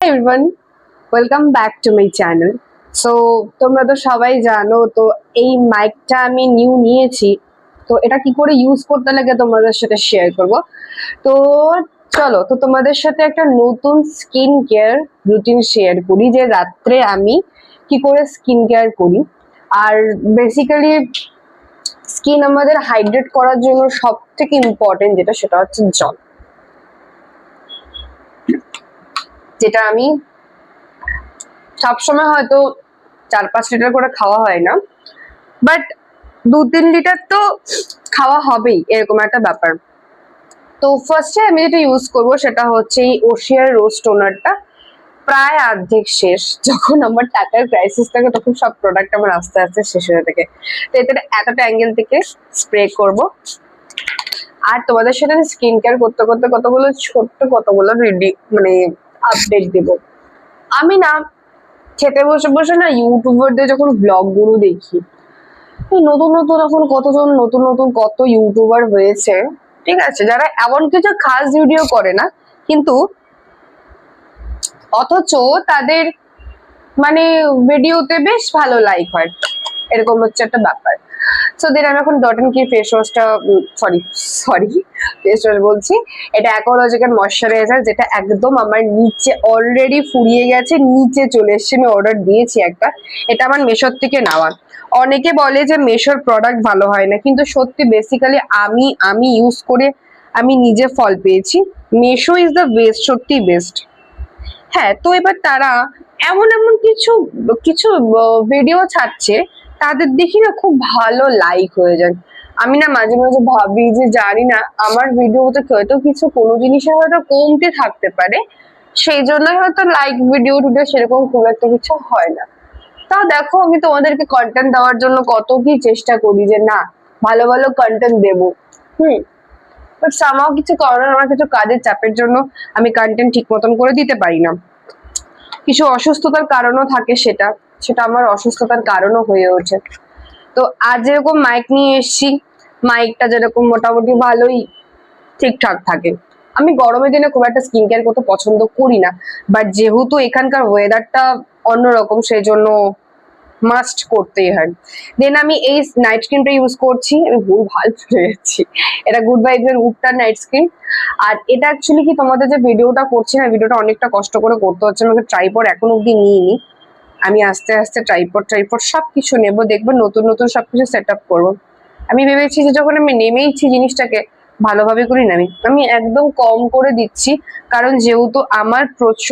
everyone, welcome back to my channel. So তোমরা তো সবাই জানো তো এই মাইকটা আমি নিয়েছি। তো এটা কি করে ইউজ করতে লাগে তোমাদের সাথে শেয়ার করব। তো চলো তো তোমাদের সাথে একটা নতুন স্কিন কেয়ার রুটিন শেয়ার করি যে রাত্রে আমি কি করে স্কিন কেয়ার করি। আর বেসিক্যালি স্কিন আমাদের হাইড্রেট করার জন্য সব থেকে ইম্পর্টেন্ট সেটা হচ্ছে জল, যেটা আমি সবসময় হয়তো 4-5 লিটার করে খাওয়া হয় না, বাট 2-3 লিটার তো খাওয়া হবেই, এরকম একটা ব্যাপার। তো ফার্স্টে আমি যেটা ইউজ করব সেটা হচ্ছে এই ওশিয়ার রোজ টোনারটা। প্রায় অর্ধেক শেষ, যখন আমার টাকার ক্রাইসিস থাকে তখন সব প্রোডাক্ট আমার আস্তে আস্তে শেষ হয়ে থাকে। তো এতটা অ্যাঙ্গেল থেকে স্প্রে করব। আর তোমাদের সাথে স্কিন কেয়ার করতে করতে কতগুলো আপডেট দেব। আমি না খেতে বসে বসে না ইউটিউবারদের যখন ব্লগ গুলো দেখি, নতুন এখন কত ইউটিউবার হয়েছে, ঠিক আছে, যারা এমন কিছু খাস ভিডিও করে না, কিন্তু অথচ তাদের ভিডিওতে বেশ ভালো লাইক হয়, এরকম হচ্ছে একটা ব্যাপার। সো দেন আমি এখন ডট এন্ড কি ফেস ওয়াশটা ফেস ওয়াশ বলছি, এটা অ্যাকোলজিক্যাল ময়শ্চারাইজার, যেটা একদম আমার নিচে অলরেডি ফুরিয়ে গেছে, নিচে চলে এসছে। আমি অর্ডার দিয়েছি একটা, এটা আমার মেশোর থেকে নেওয়া। অনেকে বলে যে মেশোর প্রোডাক্ট ভালো হয় না, কিন্তু সত্যি বেসিক্যালি আমি ইউজ করে আমি নিজে ফল পেয়েছি। মেশো ইজ দ্য বেস্ট, সত্যি বেস্ট। হ্যাঁ, তো এবার তারা এমন কিছু কিছু ভিডিও ছাড়ছে, তাদের দেখি না খুব ভালো লাইক হয়ে যায়। আমি না মাঝে মাঝে ভাবি যে জানি না আমার ভিডিওতে হয়তো কোনো জিনিসে হয়তো কমতে থাকতে পারে, সেই জন্যই হয়তো লাইক ভিডিও সেরকম খুব একটা কিছু হয় না। তা দেখো, আমি তোমাদেরকে কন্টেন্ট দেওয়ার জন্য কত কি চেষ্টা করি যে না, ভালো ভালো কন্টেন্ট দেবো। বাট সামাও কিছু কারণে আমার কিছু কাজের চাপের জন্য আমি কন্টেন্ট ঠিক মতন করে দিতে পারি না। কিছু অসুস্থতার কারণও থাকে, সেটা আমার অসুস্থতার কারণও হয়ে ওঠে। তো আজ যেরকম মাইক নিয়ে এসেছি, মাইকটা যেরকম মোটামুটি ভালোই ঠিকঠাক থাকে। আমি গরমের দিনে খুব একটা স্কিন কেয়ার করতে পছন্দ করি না, বাট যেহেতু এখানকার ওয়েদারটা অন্যরকম, সেই জন্য মাস্ট করতেই হয়। দেন আমি এই নাইট ক্রিমটা ইউজ করছি, আমি ভুল ভুলে যাচ্ছি, এটা গুড ভাইবস এর উডটার নাইট ক্রিম। আর এটা অ্যাকচুয়ালি কি, তোমাদের যে ভিডিওটা করছি না, ভিডিওটা অনেকটা কষ্ট করে করতে হচ্ছে, আমাকে ট্রাইপড এখন অব্দি নিইনি। আমি আস্তে আস্তে ট্রাইপড সবকিছু নেবো, দেখবো নতুন সবকিছু সেট আপ করবো। আমি ভেবেছি যে যখন আমি নেমেইছি জিনিসটাকে ভালোভাবে করি না, আমি একদম কম করে দিচ্ছি, কারণ যেহেতু আমার প্রচুর